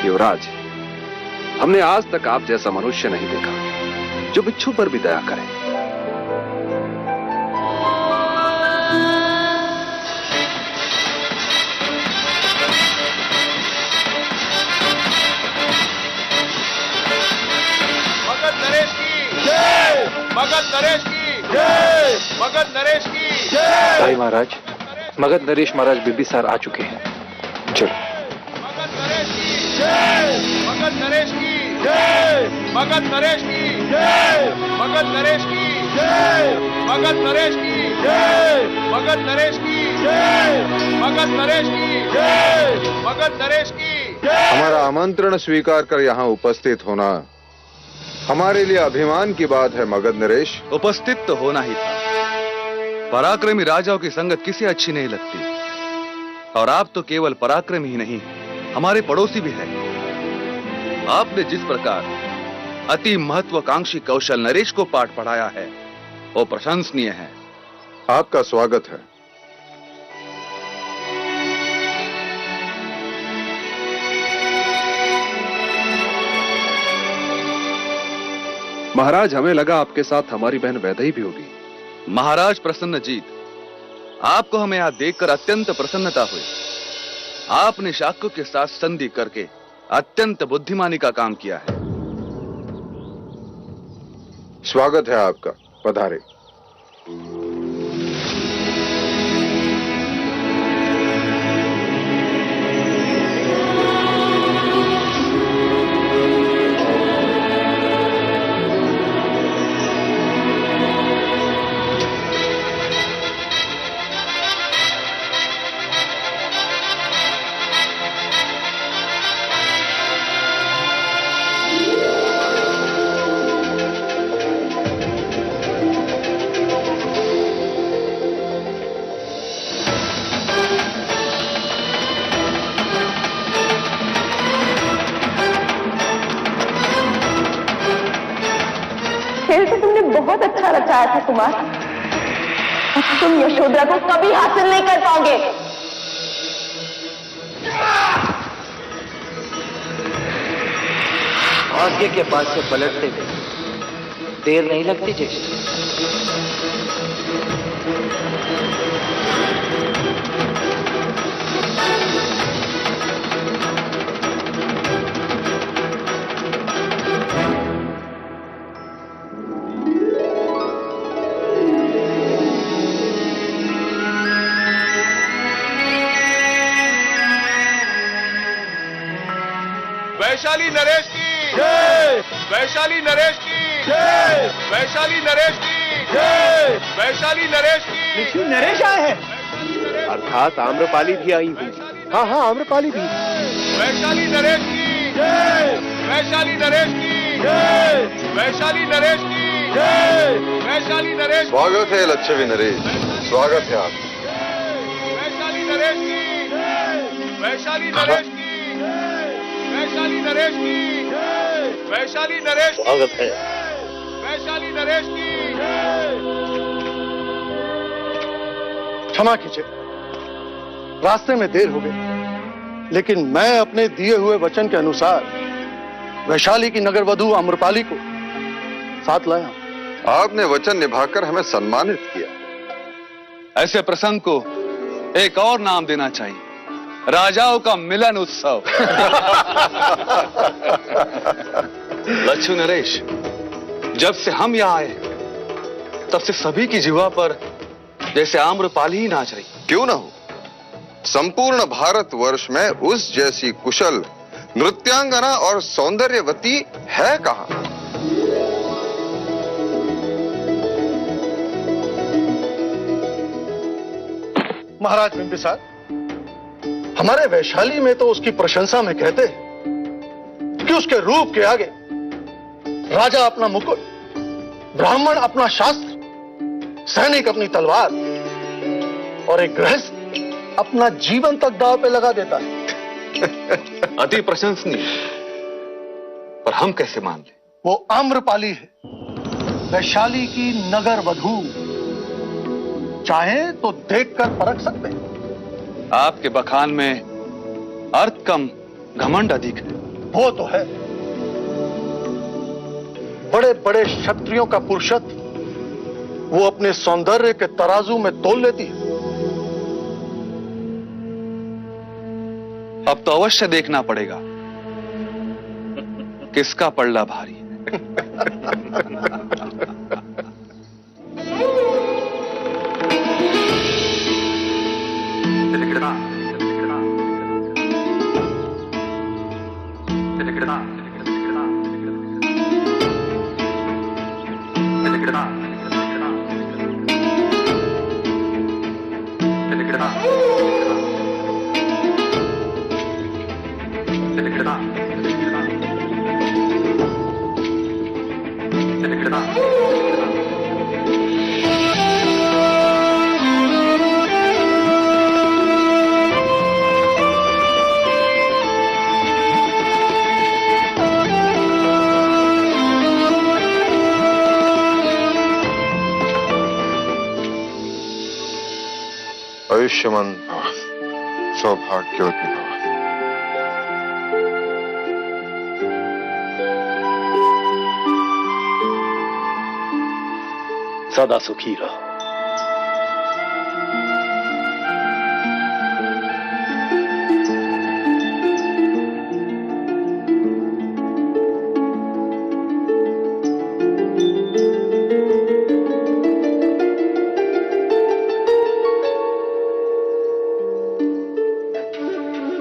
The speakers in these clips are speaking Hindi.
युवराज, हमने आज तक आप जैसा मनुष्य नहीं देखा जो बिच्छू पर भी दया करे। मगध नरेश की जय, मगध नरेश की जय, मगध नरेश की जय। भाई महाराज, मगध नरेश महाराज बिंबिसार आ चुके हैं। चलो। मगध नरेश की जय, मगध नरेश की जय, मगध नरेश की जय, मगध नरेश की जय, मगध नरेश की जय, मगध नरेश की जय, मगध नरेश की जय, मगध नरेश की जय। हमारा आमंत्रण स्वीकार कर यहाँ उपस्थित होना हमारे लिए अभिमान की बात है। मगध नरेश, उपस्थित तो होना ही था। पराक्रमी राजाओं की संगत किसे अच्छी नहीं लगती, और आप तो केवल पराक्रमी ही नहीं, हमारे पड़ोसी भी हैं। आपने जिस प्रकार अति महत्वाकांक्षी कौशल नरेश को पाठ पढ़ाया है, वो प्रशंसनीय है। आपका स्वागत है। महाराज, हमें लगा आपके साथ हमारी बहन वैदेही भी होगी। महाराज प्रसन्नजीत, आपको हमें यहां देखकर अत्यंत प्रसन्नता हुई। आपने शाक्यों के साथ संधि करके अत्यंत बुद्धिमानी का काम किया है। स्वागत है आपका, पधारे। बहुत अच्छा रचाया था कुमार। तुम यशोधरा को कभी हासिल नहीं कर पाओगे। भाग्य के पास से पलटते हुए देर नहीं लगती ज्येष्ठ। वैशाली नरेश की जय, वैशाली नरेश की जय, वैशाली नरेश की जय, वैशाली नरेश की। ऋषि नरेश आए हैं, अर्थात आम्रपाली भी आई हुई। हाँ हाँ, आम्रपाली भी। वैशाली नरेश की जय, वैशाली नरेश की जय, वैशाली नरेश की जय, वैशाली नरेश। स्वागत है लच्छवी नरेश, स्वागत है आप। वैशाली नरेश की जय, वैशाली नरेश की, वैशाली नरेश की, वैशाली नरेश की स्वागत है। वैशाली नरेश की। क्षमा कीजिए, रास्ते में देर हो गई, लेकिन मैं अपने दिए हुए वचन के अनुसार वैशाली की नगर वधू आम्रपाली को साथ लाया। आपने वचन निभाकर हमें सम्मानित किया। ऐसे प्रसंग को एक और नाम देना चाहिए, राजाओं का मिलन उत्सव। लच्छू नरेश, जब से हम यहाँ आए तब से सभी की जिह्वा पर जैसे आम्रपाली ही नाच रही। क्यों ना हो, संपूर्ण भारतवर्ष में उस जैसी कुशल नृत्यांगना और सौंदर्यवती है कहां? महाराज बिंबिसार, हमारे वैशाली में तो उसकी प्रशंसा में कहते हैं कि उसके रूप के आगे राजा अपना मुकुट, ब्राह्मण अपना शास्त्र, सैनिक अपनी तलवार और एक गृहस्थ अपना जीवन तक दांव पे लगा देता है। अति प्रशंसनीय, पर हम कैसे मान ले? वो आम्रपाली है, वैशाली की नगर वधू। चाहे तो देखकर परख सकते हैं। आपके बखान में अर्थ कम घमंड अधिक है। वो तो है, बड़े बड़े क्षत्रियों का पुरुषत्व वो अपने सौंदर्य के तराजू में तोल लेती है। अब तो अवश्य देखना पड़ेगा किसका पल्ला भारी है। आयुष्मान भव, सौभाग्यवती भव। सदा सुखी रहो।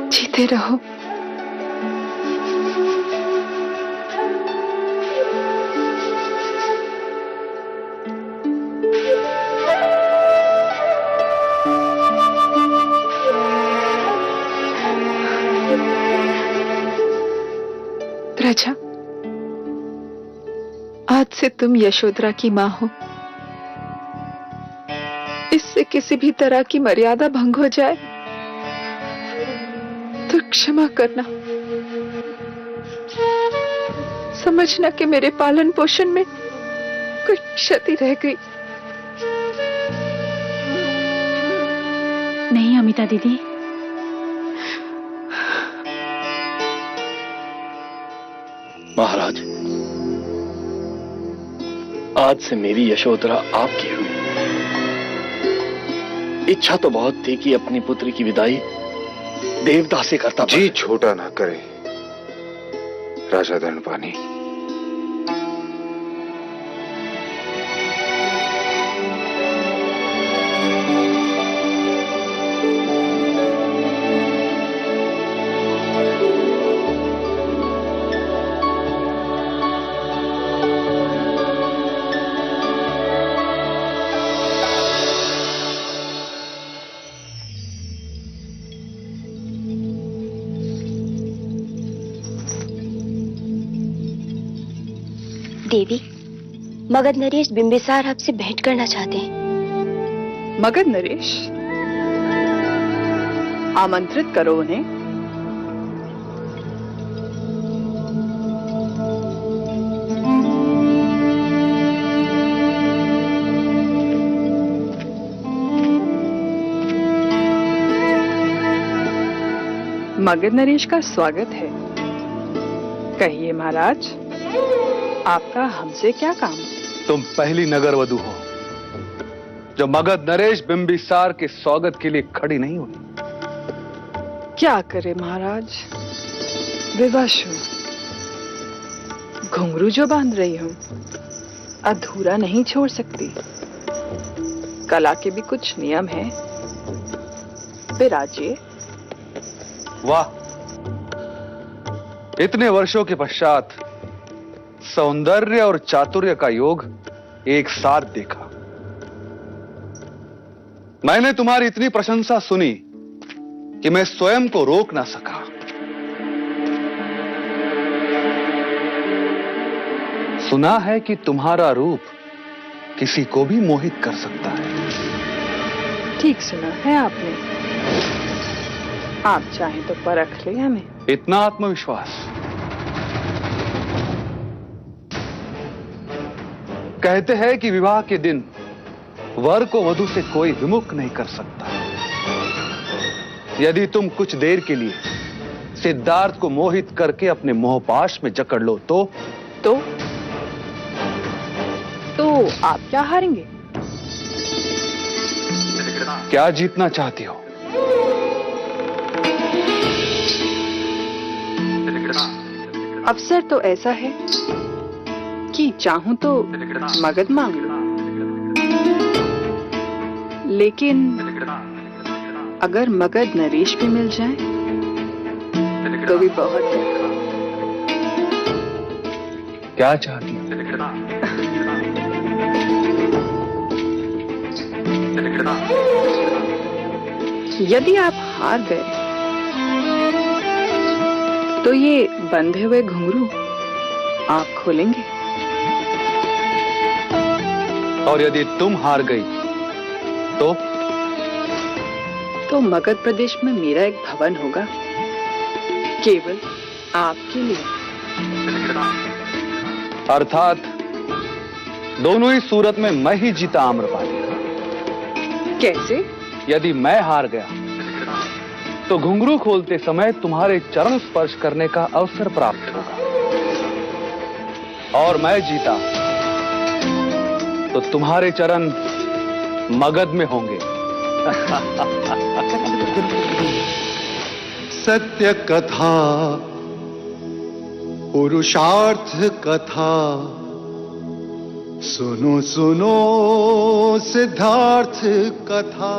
जीते रहो। प्रजा, आज से तुम यशोधरा की मां हो। इससे किसी भी तरह की मर्यादा भंग हो जाए तो क्षमा करना। समझना कि मेरे पालन पोषण में कोई क्षति रह गई। नहीं अमिता दीदी, महाराज, आज से मेरी यशोधरा आपकी हुई। इच्छा तो बहुत थी कि अपनी पुत्री की विदाई देवता से करता। जी छोटा ना करे राजा धनपानी। देवी, मगध नरेश बिंबिसार आपसे भेंट करना चाहते हैं। मगध नरेश, आमंत्रित करो उन्हें। मगध नरेश का स्वागत है। कहिए महाराज, आपका हमसे क्या काम? तुम पहली नगर वधू हो जो मगध नरेश बिंबिसार के स्वागत के लिए खड़ी नहीं हुई। क्या करे महाराज, विवश हूं। घुंघरू जो बांध रही हूं अधूरा नहीं छोड़ सकती। कला के भी कुछ नियम हैं। विराजिए। वाह, इतने वर्षों के पश्चात सौंदर्य और चातुर्य का योग एक साथ देखा। मैंने तुम्हारी इतनी प्रशंसा सुनी कि मैं स्वयं को रोक ना सका। सुना है कि तुम्हारा रूप किसी को भी मोहित कर सकता है। ठीक सुना है आपने। आप चाहें तो परख ले हमें। इतना आत्मविश्वास? कहते हैं कि विवाह के दिन वर को वधू से कोई विमुख नहीं कर सकता। यदि तुम कुछ देर के लिए सिद्धार्थ को मोहित करके अपने मोहपाश में जकड़ लो तो आप क्या हारेंगे? क्या जीतना चाहती हो? अवसर तो ऐसा है कि चाहूं तो मगध मांग लूं, लेकिन अगर मगध नरेश भी मिल जाए तो भी बहुत है। क्या चाहती हो? यदि आप हार गए तो ये बंधे हुए घुंघरू आप खोलेंगे, और यदि तुम हार गई तो मगध प्रदेश में मेरा एक भवन होगा केवल आपके लिए। अर्थात दोनों ही सूरत में मैं ही जीता आम्रपाली। कैसे? यदि मैं हार गया तो घुंघरू खोलते समय तुम्हारे चरण स्पर्श करने का अवसर प्राप्त होगा, और मैं जीता तो तुम्हारे चरण मगध में होंगे। सत्य कथा, पुरुषार्थ कथा, सुनो सुनो सिद्धार्थ कथा।